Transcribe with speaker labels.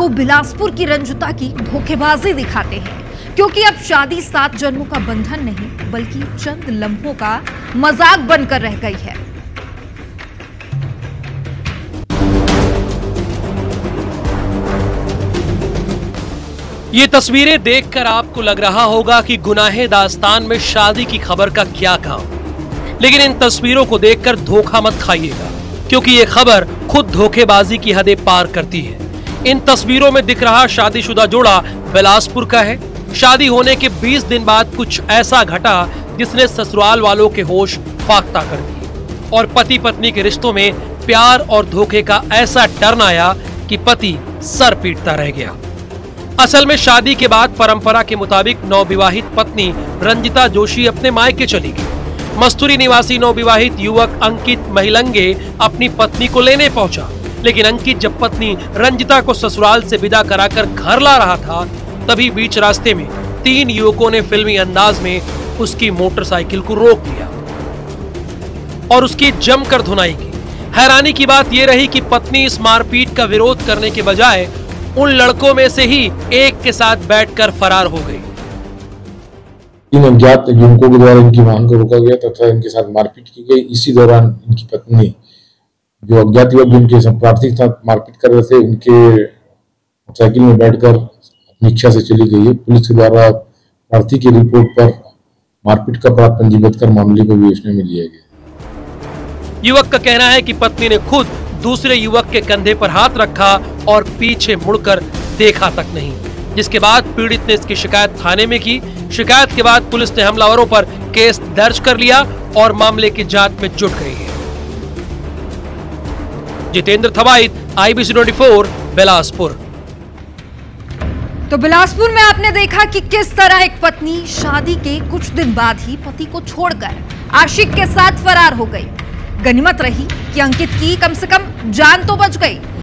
Speaker 1: आपको बिलासपुर की रंजुता की धोखेबाजी दिखाते हैं, क्योंकि अब शादी 7 जन्मों का बंधन नहीं बल्कि चंद लम्हों का मजाक बनकर रह गई है।
Speaker 2: ये तस्वीरें देखकर आपको लग रहा होगा कि गुनाहे दास्तान में शादी की खबर का क्या काम, लेकिन इन तस्वीरों को देखकर धोखा मत खाइएगा, क्योंकि ये खबर खुद धोखेबाजी की हदें पार करती है। इन तस्वीरों में दिख रहा शादीशुदा जोड़ा बिलासपुर का है। शादी होने के 20 दिन बाद कुछ ऐसा घटा जिसने ससुराल वालों के होश फाख्ता कर दिए और पति पत्नी के रिश्तों में प्यार और धोखे का ऐसा टर्न आया कि पति सर पीटता रह गया। असल में शादी के बाद परंपरा के मुताबिक नवविवाहित पत्नी रंजिता जोशी अपने मायके चली गई। मस्तूरी निवासी नवविवाहित युवक अंकित महिलंगे अपनी पत्नी को लेने पहुंचा, लेकिन अंकित जब पत्नी रंजिता को ससुराल से विदा कराकर घर ला रहा था, तभी बीच रास्ते में 3 युवकों ने फिल्मी अंदाज में उसकी मोटरसाइकिल को रोक लिया और उसकी जमकर धुनाई की। हैरानी की बात यह रही कि पत्नी इस मारपीट का विरोध करने के बजाय उन लड़कों में से ही एक के साथ बैठकर फरार हो गई।
Speaker 3: इन अज्ञात युवकों के द्वारा इनकी वाहन को रोका गया तथा इनके साथ मारपीट की गई। इसी दौरान इनकी पत्नी, जो अज्ञात युवक जिनके प्रार्थी के साथ मारपीट कर रहे थे, उनके मोटरसाइकिल में बैठकर अपनी इच्छा से चली गई है। पुलिस के द्वारा प्रार्थी की रिपोर्ट पर मारपीट का अपराध पंजीबद्ध कर मामले को विवेचना में लिया गया।
Speaker 2: युवक का कहना है कि पत्नी ने खुद दूसरे युवक के कंधे पर हाथ रखा और पीछे मुड़कर देखा तक नहीं, जिसके बाद पीड़ित ने इसकी शिकायत थाने में की। शिकायत के बाद पुलिस ने हमलावरों पर केस दर्ज कर लिया और मामले की जांच में जुट गई है। जितेंद्र थवाइत, IBC 24, बिलासपुर।
Speaker 1: तो बिलासपुर में आपने देखा कि किस तरह एक पत्नी शादी के कुछ दिन बाद ही पति को छोड़कर आशिक के साथ फरार हो गई। गनीमत रही कि अंकित की कम से कम जान तो बच गई।